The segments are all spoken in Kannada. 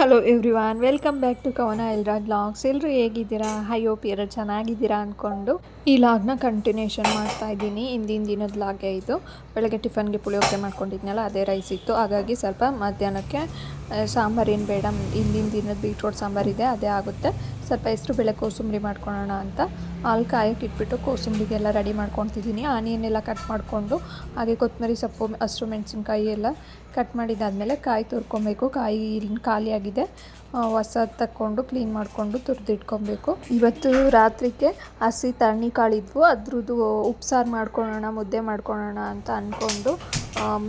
Hello everyone, welcome back to Kavana Elraj vlogs. ಎಲ್ಲರೂ ಹೇಗಿದ್ದೀರಾ? ಐ ಹೋಪ್ ಎಲ್ಲರೂ ಚೆನ್ನಾಗಿದ್ದೀರಾ ಅಂದ್ಕೊಂಡು ಈ ಲಾಗ್ನ ಕಂಟಿನ್ಯೂಷನ್ ಮಾಡ್ತಾ ಇದ್ದೀನಿ. ಹಿಂದಿನ ದಿನದ ಲಾಗೆ ಇದು. ಬೆಳಗ್ಗೆ ಟಿಫನ್ಗೆ ಪುಳಿಯೋಗರೆ ಮಾಡ್ಕೊಂಡಿದ್ನಲ್ಲ, ಅದೇ ರೈಸ್ ಇತ್ತು. ಹಾಗಾಗಿ ಸ್ವಲ್ಪ ಮಧ್ಯಾಹ್ನಕ್ಕೆ ಸಾಂಬಾರೇನು ಬೇಡ, ಹಿಂದಿನ ದಿನದ ಬೀಟ್ರೋಟ್ ಸಾಂಬಾರಿದೆ, ಅದೇ ಆಗುತ್ತೆ. ಸ್ವಲ್ಪ ಹೆಸರು ಬೇಳೆ ಕೋಸಂಬರಿ ಮಾಡ್ಕೊಳ್ಳೋಣ ಅಂತ ಹಾಲು ಕಾಯಕ್ಕೆ ಇಟ್ಬಿಟ್ಟು ಕೋಸಂಬರಿಗೆಲ್ಲ ರೆಡಿ ಮಾಡ್ಕೊತಿದ್ದೀನಿ. ಆನಿಯನ್ನೆಲ್ಲ ಕಟ್ ಮಾಡಿಕೊಂಡು, ಹಾಗೆ ಕೊತ್ತಂಬರಿ ಸೊಪ್ಪು, ಹಸಿರು ಮೆಣಸಿನ್ಕಾಯಿ ಎಲ್ಲ ಕಟ್ ಮಾಡಿದ್ದಾದಮೇಲೆ ಕಾಯಿ ತುರ್ಕೊಬೇಕು. ಕಾಯಿ ಖಾಲಿಯಾಗಿದೆ, ಹೊಸದು ತಕ್ಕೊಂಡು ಕ್ಲೀನ್ ಮಾಡಿಕೊಂಡು ತುರಿದಿಟ್ಕೊಬೇಕು. ಇವತ್ತು ರಾತ್ರಿಗೆ ಹಸಿ ತಣ್ಣಿ ಕಾಳಿದ್ವು, ಅದ್ರದ್ದು ಉಪ್ಸಾರು ಮಾಡ್ಕೊಳ್ಳೋಣ, ಮುದ್ದೆ ಮಾಡ್ಕೊಳ್ಳೋಣ ಅಂತ ಅಂದ್ಕೊಂಡು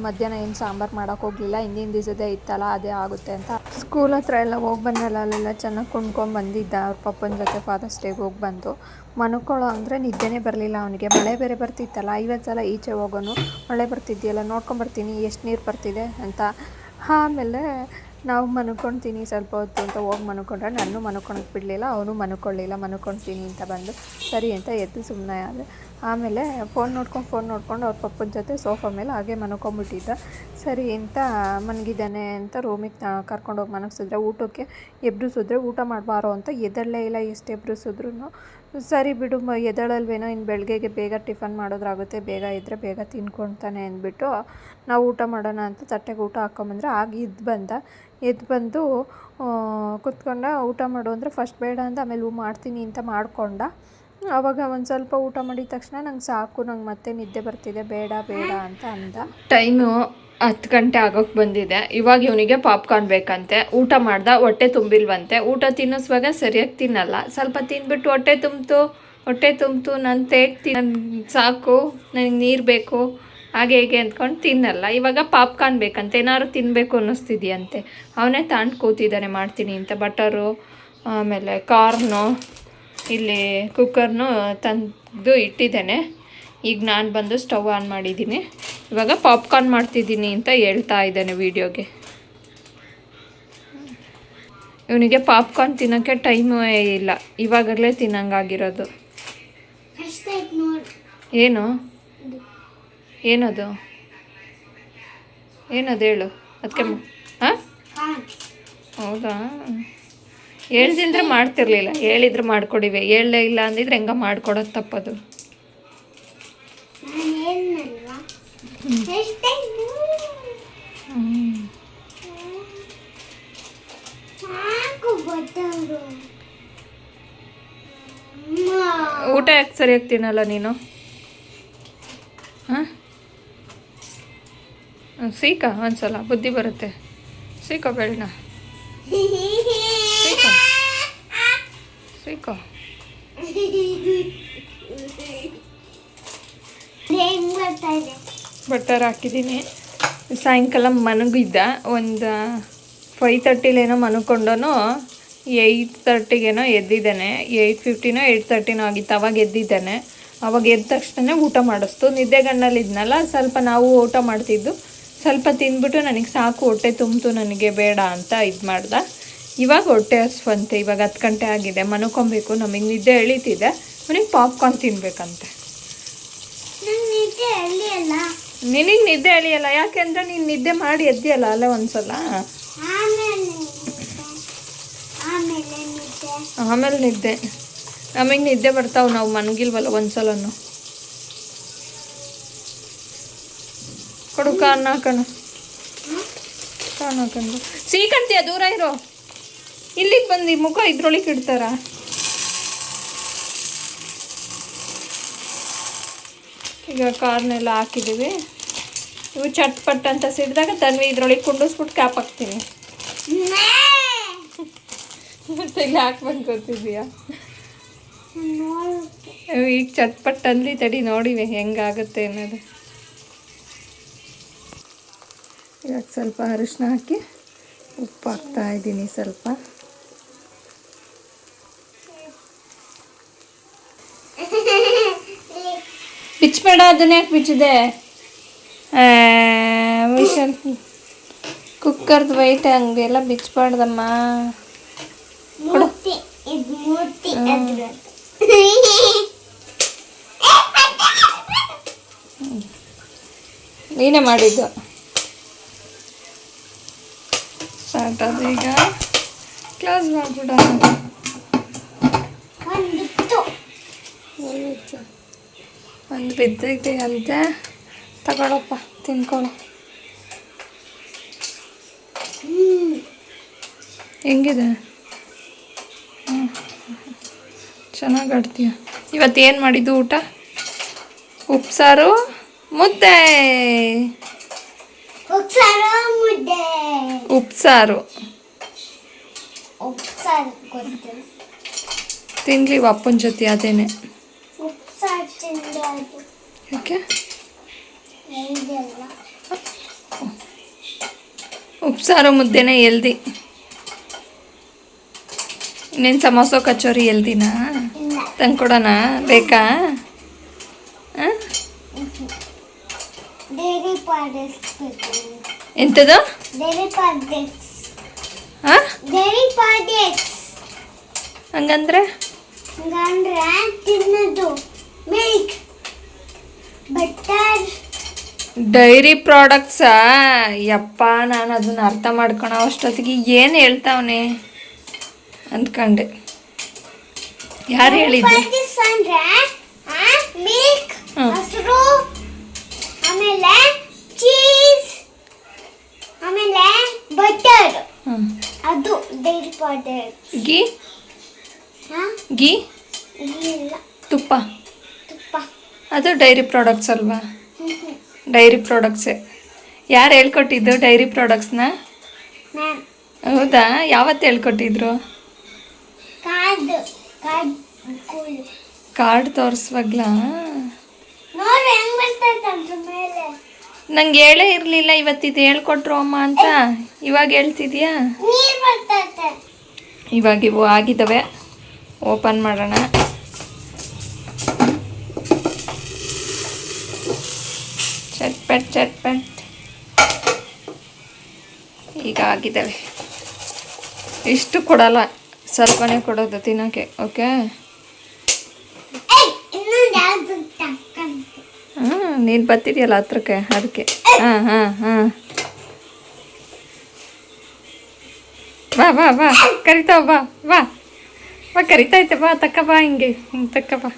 ಮಧ್ಯಾಹ್ನ ಏನು ಸಾಂಬಾರು ಮಾಡೋಕ್ಕೆ ಹೋಗಲಿಲ್ಲ. ಹಿಂದಿನ ದಿವಸದೇ ಇತ್ತಲ್ಲ, ಅದೇ ಆಗುತ್ತೆ ಅಂತ ಸ್ಕೂಲ್ ಹತ್ರ ಎಲ್ಲ ಹೋಗಿ ಬಂದಲ್ಲ, ಅಲ್ಲೆಲ್ಲ ಚೆನ್ನಾಗಿ ಕೊಂಡ್ಕೊಂಡು ಬಂದಿದ್ದ. ಅವ್ರ ಪಪ್ಪನ ಜೊತೆ ಫಾದರ್ಸ್ ಡೇಗೆ ಹೋಗಿ ಬಂದು ಮನ್ಕೊಳ್ಳೋ ಅಂದರೆ ನಿದ್ದೆನೇ ಬರಲಿಲ್ಲ ಅವನಿಗೆ. ಮಳೆ ಬೇರೆ ಬರ್ತಿತ್ತಲ್ಲ, ಇವತ್ತು ಸಲ ಈಚೆ ಹೋಗೋನು, ಮಳೆ ಬರ್ತಿದೆಯಲ್ಲ ನೋಡ್ಕೊಂಬರ್ತೀನಿ ಎಷ್ಟು ನೀರು ಬರ್ತಿದೆ ಅಂತ. ಆಮೇಲೆ ನಾವು ಮನ್ಕೊಳ್ತೀನಿ ಸ್ವಲ್ಪ ಹೊತ್ತು ಅಂತ ಹೋಗಿ ಮನ್ಕೊಂಡ್ರೆ, ನಾನು ಮನ್ಕೊಳಕ್ಕೆ ಬಿಡಲಿಲ್ಲ, ಅವನು ಮನ್ಕೊಳ್ಳಿಲ್ಲ. ಮನ್ಕೊಳ್ತೀನಿ ಅಂತ ಬಂದು ಸರಿ ಅಂತ ಎದ್ದು ಸುಮ್ಮನೆ ಆದೆ. ಆಮೇಲೆ ಫೋನ್ ನೋಡ್ಕೊಂಡು ಅವ್ರ ಪಪ್ಪನ ಜೊತೆ ಸೋಫಾ ಮೇಲೆ ಹಾಗೆ ಮನ್ಕೊಂಬಿಟ್ಟಿದ್ದ. ಸರಿ ಅಂತ ಮನಗಿದ್ದಾನೆ ಅಂತ ರೂಮಿಗೆ ಕರ್ಕೊಂಡೋಗಿ ಮನಗಿಸಿದ್ರೆ, ಊಟಕ್ಕೆ ಎಬ್ರಿಸಿದ್ರೆ ಊಟ ಮಾಡಬಾರೋ ಅಂತ ಎದಳಲೇ ಇಲ್ಲ. ಎಷ್ಟು ಎಬ್ರಿಸಿದ್ರು ಸರಿ ಬಿಡು, ಎದಳಲ್ವೇನೋ, ಇನ್ನು ಬೆಳಗ್ಗೆಗೆ ಬೇಗ ಟಿಫನ್ ಮಾಡೋದ್ರಾಗುತ್ತೆ, ಬೇಗ ಇದ್ದರೆ ಬೇಗ ತಿನ್ಕೊಳ್ತಾನೆ ಅಂದ್ಬಿಟ್ಟು ನಾವು ಊಟ ಮಾಡೋಣ ಅಂತ ತಟ್ಟೆಗೆ ಊಟ ಹಾಕ್ಕೊಂಬಂದ್ರೆ ಆಗ ಎದ್ದು ಬಂದು ಕುತ್ಕೊಂಡ. ಊಟ ಮಾಡು ಅಂದರೆ ಫಸ್ಟ್ ಬೇಡ ಅಂತ, ಆಮೇಲೆ ಮಾಡ್ತೀನಿ ಅಂತ ಮಾಡ್ಕೊಂಡ. ಆವಾಗ ಒಂದು ಸ್ವಲ್ಪ ಊಟ ಮಾಡಿದ ತಕ್ಷಣ ನಂಗೆ ಸಾಕು, ನಂಗೆ ಮತ್ತೆ ನಿದ್ದೆ ಬರ್ತಿದೆ, ಬೇಡ ಅಂತ ಅಂದ. ಟೈಮು 10 ಗಂಟೆ ಆಗೋಕ್ಕೆ ಬಂದಿದೆ. ಇವಾಗ ಇವನಿಗೆ ಪಾಪ್ಕಾರ್ನ್ ಬೇಕಂತೆ. ಊಟ ಮಾಡ್ದ, ಹೊಟ್ಟೆ ತುಂಬಿಲ್ವಂತೆ. ಊಟ ತಿನ್ನಿಸುವಾಗ ಸರಿಯಾಗಿ ತಿನ್ನಲ್ಲ. ಸ್ವಲ್ಪ ತಿಂದ್ಬಿಟ್ಟು ಹೊಟ್ಟೆ ತುಂಬಿತು ನಾನು ನನಗೆ ಸಾಕು, ನನಗೆ ನೀರು ಬೇಕು, ಹಾಗೆ ಹೇಗೆ ಅಂದ್ಕೊಂಡು ತಿನ್ನಲ್ಲ. ಇವಾಗ ಪಾಪ್ಕಾರ್ನ್ ಬೇಕಂತೆ, ಏನಾದ್ರು ತಿನ್ನಬೇಕು ಅನ್ನಿಸ್ತಿದೆಯಂತೆ. ಅವನೇ ತಾಂಡು ಕೂತಿದ್ದಾನೆ ಮಾಡ್ತೀನಿ ಅಂತ. ಬಟರು, ಆಮೇಲೆ ಕಾರ್ನು, ಇಲ್ಲಿ ಕುಕ್ಕರ್ನು ತಂದು ಇಟ್ಟಿದ್ದೇನೆ. ಈಗ ನಾನು ಬಂದು ಸ್ಟವ್ ಆನ್ ಮಾಡಿದ್ದೀನಿ. ಇವಾಗ ಪಾಪ್ಕಾರ್ನ್ ಮಾಡ್ತಿದ್ದೀನಿ ಅಂತ ಹೇಳ್ತಾ ಇದ್ದಾನೆ ವೀಡಿಯೋಗೆ. ಇವನಿಗೆ ಪಾಪ್ಕಾರ್ನ್ ತಿನ್ನೋಕ್ಕೆ ಟೈಮೇ ಇಲ್ಲ, ಇವಾಗಲೇ ತಿನ್ನಂಗಾಗಿರೋದು. ಏನದು ಹೇಳು ಅದಕ್ಕೆ. ಹಾಂ, ಹೌದಾ? ಹೇಳ್ದಿದ್ರೆ ಮಾಡ್ತಿರ್ಲಿಲ್ಲ, ಹೇಳಿದ್ರೆ ಮಾಡ್ಕೊಡಿವೆ. ಹೇಳಲೇ ಇಲ್ಲ ಅಂದಿದ್ರೆ ಹೆಂಗ ಮಾಡ್ಕೊಡೋದು ತಪ್ಪದು. ಊಟ ಯಾಕೆ ಸರಿಯಾಗಿ ತಿನ್ನಲ್ಲ ನೀನು? ಹಾಂ, ಸೀಕ ಒಂದ್ಸಲ ಬುದ್ಧಿ ಬರುತ್ತೆ. ಸೀಕೋ ಬೆಳ್ಳ, ಸೀಕೋ. ಬಟರ್ ಹಾಕಿದ್ದೀನಿ. ಸಾಯಂಕಾಲ ಮನಗಿದ್ದ, ಒಂದು 5:30 ಮನ್ಕೊಂಡನು. 8:30 ಎದ್ದಿದ್ದಾನೆ. 8:50 8:30 ಆಗಿತ್ತು ಅವಾಗ ಎದ್ದಿದ್ದಾನೆ. ಅವಾಗ ಎದ್ದ ತಕ್ಷಣ ಊಟ ಮಾಡಿಸ್ತು. ನಿದ್ದೆಗಣ್ಣಲ್ಲಿದ್ನಲ್ಲ, ಸ್ವಲ್ಪ ನಾವು ಊಟ ಮಾಡ್ತಿದ್ದು. ಸ್ವಲ್ಪ ತಿಂದ್ಬಿಟ್ಟು ನನಗೆ ಸಾಕು, ಹೊಟ್ಟೆ ತುಂಬಿತು, ನನಗೆ ಬೇಡ ಅಂತ ಇದು ಮಾಡ್ದ. ಇವಾಗ ಹೊಟ್ಟೆ ಹಸ್ವಂತೆ. ಇವಾಗ 10 ಗಂಟೆ ಆಗಿದೆ, ಮನ್ಕೊಬೇಕು. ನಮಗೆ ನಿದ್ದೆ ಎಳೀತಿದೆ. ಅವನಿಗೆ ಪಾಪ್ಕಾರ್ನ್ ತಿನ್ಬೇಕಂತೆ. ನಿನಗೆ ನಿದ್ದೆ ಎಳಿಯಲ್ಲ, ಯಾಕೆಂದ್ರೆ ನೀನು ನಿದ್ದೆ ಮಾಡಿ ಎದ್ದಿಯಲ್ಲ ಅಲ್ಲೇ ಒಂದ್ಸಲ. ಆಮೇಲೆ ನಿದ್ದೆ, ನಮಗೆ ನಿದ್ದೆ ಬರ್ತಾವೆ, ನಾವು ಮನ್ಗಿಲ್ವಲ್ಲ ಒಂದ್ಸಲನು. ಕೊಡು ಕಾರಣ ಹಾಕೋಣ, ಹಾಕೊಂಡು ಸೀಕಂತೀಯ, ದೂರ ಇರೋ. ಇಲ್ಲಿಗೆ ಬಂದು ಮುಖ ಇದ್ರೊಳಗೆ ಇಡ್ತಾರ. ಈಗ ಕಾರ್ನೆಲ್ಲ ಹಾಕಿದ್ದೀವಿ. ಇವು ಚಟ್ಪಟ್ ಅಂತ ಸಿಡಿದಾಗ ತನ್ವಿ ಇದ್ರೊಳಗೆ ಕುಂಡಿಸ್ಬಿಟ್ಟು ಕ್ಯಾಪ್ ಹಾಕ್ತೀನಿ. ಮತ್ತೆ ಇಲ್ಲಿ ಹಾಕ್ಬಂದು ಗೊತ್ತಿದೆಯಾ? ಈಗ ಚಟ್ಪಟ್ ಅಂದ್ಲಿ, ತಡಿ ನೋಡಿವೆ ಹೆಂಗಾಗುತ್ತೆ ಅನ್ನೋದು. ಇವಾಗ ಸ್ವಲ್ಪ ಅರಿಶಿನ ಹಾಕಿ ಉಪ್ಪು ಹಾಕ್ತಾ ಇದ್ದೀನಿ ಸ್ವಲ್ಪ. ಬಿಚ್ಚಬೇಡ, ಅದನ್ನ ಯಾಕೆ ಬಿಚ್ಚಿದೆ? ವಿಷಲ್ ಕುಕ್ಕರ್ದು ವೈಟ್ ಹಂಗೆಲ್ಲ ಬಿಚ್ಚಬಾರ್ದಮ್ಮ. ನೀನೇ ಮಾಡಿದ್ದು. ಸ್ಟಾರ್ಟ್ ಅದು ಈಗ. ಕ್ಲೋಸ್ ಮಾಡಿಬಿಡ. ಒಂದು ಬಿದ್ದೈತೆ ಅಂತೆ, ತಗೊಳಪ್ಪ ತಿನ್ಕೊಳ್ಳೋ. ಹೆಂಗಿದೆ? ಚೆನ್ನಾಗಿ ಆಡ್ತೀಯ. ಇವತ್ತೇನು ಮಾಡಿದ್ದು ಊಟ? ಉಪ್ಸಾರು ಮುದ್ದೆ. ಉಪ್ಸಾರು ತಿನ್ಲಿ ಅಪ್ಪನ ಜೊತೆ. ಅದೇನೆ ಯಾಕೆ ಉಪ್ಸಾರು ಮುದ್ದೆನೇ ಎಲ್ದಿ. ಇನ್ನೇನು ಸಮೋಸ ಕಚೋರಿ ಎಲ್ದಿನಾ? ತಂದ್ಕೊಡೋಣ ಬೇಕಾ? ಎಂಥದ್ದು? ಹಂಗಂದ್ರೆ ಡೈರಿ ಪ್ರಾಡಕ್ಟ್ಸಾ? ಯಪ್ಪ, ನಾನು ಅದನ್ನ ಅರ್ಥ ಮಾಡ್ಕೊಳೋ ಅಷ್ಟೊತ್ತಿಗೆ ಏನು ಹೇಳ್ತಾವನೆ ಅಂದ್ಕೊಂಡೆ. ಯಾರು ಹೇಳಿದ್ದು? ಆಮೇಲೆ ಚೀಸ್, ಆಮೇಲೆ ಬಟರ್, ಅದು ಡೈರಿ ಪ್ರಾಡಕ್ಟ್ಸ್. ಗೀ ಗೀ ಇಲ್ಲ, ತುಪ್ಪ ತುಪ್ಪ ಅದು ಡೈರಿ ಪ್ರಾಡಕ್ಟ್ಸ್ ಅಲ್ವಾ? ಡೈರಿ ಪ್ರಾಡಕ್ಟ್ಸೇ. ಯಾರು ಹೇಳ್ಕೊಟ್ಟಿದ್ದು ಡೈರಿ ಪ್ರಾಡಕ್ಟ್ಸ್ನ? ಹೌದಾ? ಯಾವತ್ತು ಹೇಳ್ಕೊಟ್ಟಿದ್ರು? ಕಾರ್ಡ್ ತೋರಿಸುವಾಗ್ಲಾ? ನಂಗೆ ಹೇಳೇ ಇರಲಿಲ್ಲ ಇವತ್ತಿದು ಹೇಳ್ಕೊಟ್ರು ಅಮ್ಮ ಅಂತ. ಇವಾಗ ಹೇಳ್ತಿದ್ಯಾ? ಇವಾಗ ಇವು ಆಗಿದ್ದಾವೆ, ಓಪನ್ ಮಾಡೋಣ. ಚಟ್ಪಟ್ ಚಟ್ಪಟ್ ಈಗ ಆಗಿದ್ದಾವೆ. ಇಷ್ಟು ಕೊಡಲ್ಲ, ಸ್ವಲ್ಪನೇ ಕೊಡೋದು ತಿನ್ನೋಕ್ಕೆ. ಓಕೆ, ನೀನು ಬರ್ತಿದ್ಯಲ್ಲ ಹತ್ರಕ್ಕೆ, ಅದಕ್ಕೆ. ಹಾಂ ಬಾ ಬಾ ಬಾ, ಕರಿತಾವ ಬಾ ಬಾ ಬಾ, ಕರಿತೈತೆ ಬಾ, ತಕ್ಕ ಬಾ, ಹಿಂಗೆ ತಕ್ಕ ಬಾ.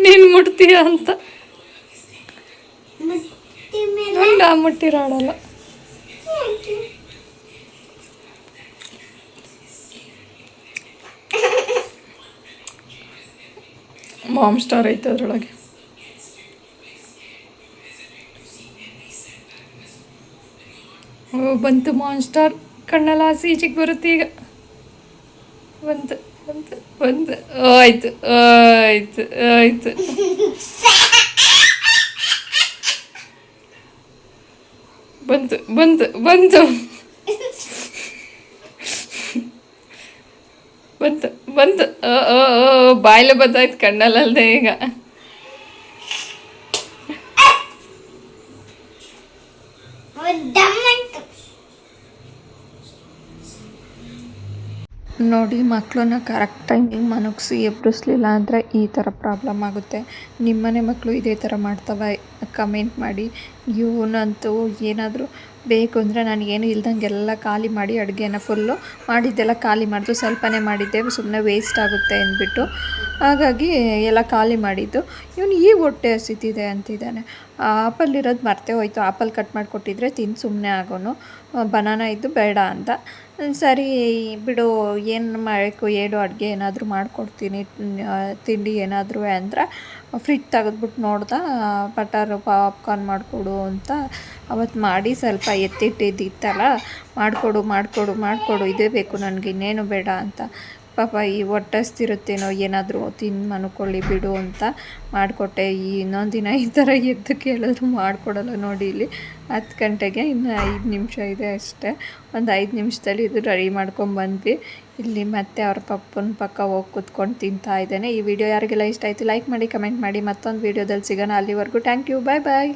ನೀನು ಮುಟ್ತೀಯ ಅಂತ ಮುಟ್ಟಿರಾಡಲ್ಲ. ಮಾಮ್ ಸ್ಟಾರ್ ಐತೆ ಅದರೊಳಗೆ. ಓ ಬಂತು ಮಾನ್ಸ್ಟಾರ್. ಕಣ್ಣೆಲ್ಲ ಈಚೆಗೆ ಬರುತ್ತೆ ಈಗ. ಬಂತು ಬಂತು ಬಂತು. ಆಯ್ತು ಆಯ್ತು ಆಯ್ತು. ಬಂತು ಬಂತು ಬಂತು ಬಂತು ಬಂತು. ಬಾಯ್ಲೆ ಬಂದಾಯ್ತು, ಕಣ್ಣಲ್ಲದೆ ಈಗ. ನೋಡಿ, ಮಕ್ಕಳನ್ನ ಕರೆಕ್ಟ್ ಟೈಮಿಗೆ ಮನಗಿಸಿ ಎಬ್ಬಿಸ್ಲಿಲ್ಲ ಅಂದರೆ ಈ ಥರ ಪ್ರಾಬ್ಲಮ್ ಆಗುತ್ತೆ. ನಿಮ್ಮನೆ ಮಕ್ಕಳು ಇದೇ ಥರ ಮಾಡ್ತವೆ? ಕಮೆಂಟ್ ಮಾಡಿ. ಇವನಂತೂ ಏನಾದರೂ ಬೇಕು ಅಂದರೆ ನನಗೇನು ಇಲ್ದಂಗೆಲ್ಲ ಖಾಲಿ ಮಾಡಿ ಅಡುಗೆನ ಫುಲ್ಲು ಮಾಡಿದ್ದೆಲ್ಲ ಖಾಲಿ ಮಾಡಿದ್ದು. ಸ್ವಲ್ಪನೇ ಮಾಡಿದ್ದೆ, ಸುಮ್ಮನೆ ವೇಸ್ಟ್ ಆಗುತ್ತೆ ಅಂದ್ಬಿಟ್ಟು ಹಾಗಾಗಿ ಎಲ್ಲ ಖಾಲಿ ಮಾಡಿದ್ದು. ಇವನು ಈಗ ಹೊಟ್ಟೆ ಹಸಿತಿದೆ ಅಂತಿದ್ದಾನೆ. ಆಪಲ್ ಇರೋದು ಮರ್ತೇ ಹೋಯ್ತು. ಆಪಲ್ ಕಟ್ ಮಾಡಿಕೊಟ್ಟಿದ್ರೆ ತಿಂದು ಸುಮ್ಮನೆ ಆಗೋನು. ಬನಾನ ಇದ್ದು ಬೇಡ ಅಂತ. ಸರಿ ಬಿಡು, ಏನು ಮಾಡಬೇಕು ಹೇಳು, ಅಡುಗೆ ಏನಾದರೂ ಮಾಡಿಕೊಡ್ತೀನಿ, ತಿಂಡಿ ಏನಾದರೂ ಅಂದರೆ ಫ್ರಿಜ್ ತೆಗೆದ್ಬಿಟ್ಟು ನೋಡ್ದೆ, ಬಟರ್ ಪಾಪ್ಕಾರ್ನ್ ಮಾಡಿಕೊಡು ಅಂತ ಅವತ್ತು ಮಾಡಿ ಸ್ವಲ್ಪ ಎತ್ತಿಟ್ಟಿದ್ದಿತ್ತಲ್ಲ, ಮಾಡಿಕೊಡು ಮಾಡಿಕೊಡು ಮಾಡಿಕೊಡು, ಇದೇ ಬೇಕು ನನಗೆ, ಇನ್ನೇನು ಬೇಡ ಅಂತ. ಪಾಪ ಈ ಹೊಟ್ಟಸ್ತಿರುತ್ತೇನೋ ಏನಾದರೂ ತಿಂದು ಮನ್ಕೊಳ್ಳಿ ಬಿಡು ಅಂತ ಮಾಡಿಕೊಟ್ಟೆ. ಈ ಇನ್ನೊಂದು ದಿನ ಈ ಥರ ಎದ್ದು ಕೇಳಿದ್ರು ಮಾಡಿಕೊಡಲ್ಲ ನೋಡಿ. ಇಲ್ಲಿ 10 ಗಂಟೆಗೆ ಇನ್ನು 5 ನಿಮಿಷ ಇದೆ ಅಷ್ಟೇ. ಒಂದು 5 ನಿಮಿಷದಲ್ಲಿ ಇದು ರೆಡಿ ಮಾಡ್ಕೊಂಡ್ಬಂದ್ವಿ. ಇಲ್ಲಿ ಮತ್ತೆ ಅವ್ರ ಪಪ್ಪನ ಪಕ್ಕ ಹೋಗಿ ಕೂತ್ಕೊಂಡು ತಿಂತಾ ಇದ್ದೇನೆ. ಈ ವಿಡಿಯೋ ಯಾರಿಗೆಲ್ಲ ಇಷ್ಟ ಆಯಿತು ಲೈಕ್ ಮಾಡಿ, ಕಮೆಂಟ್ ಮಾಡಿ. ಮತ್ತೊಂದು ವಿಡಿಯೋದಲ್ಲಿ ಸಿಗೋಣ. ಅಲ್ಲಿವರೆಗೂ ಥ್ಯಾಂಕ್ ಯು, ಬಾಯ್ ಬಾಯ್.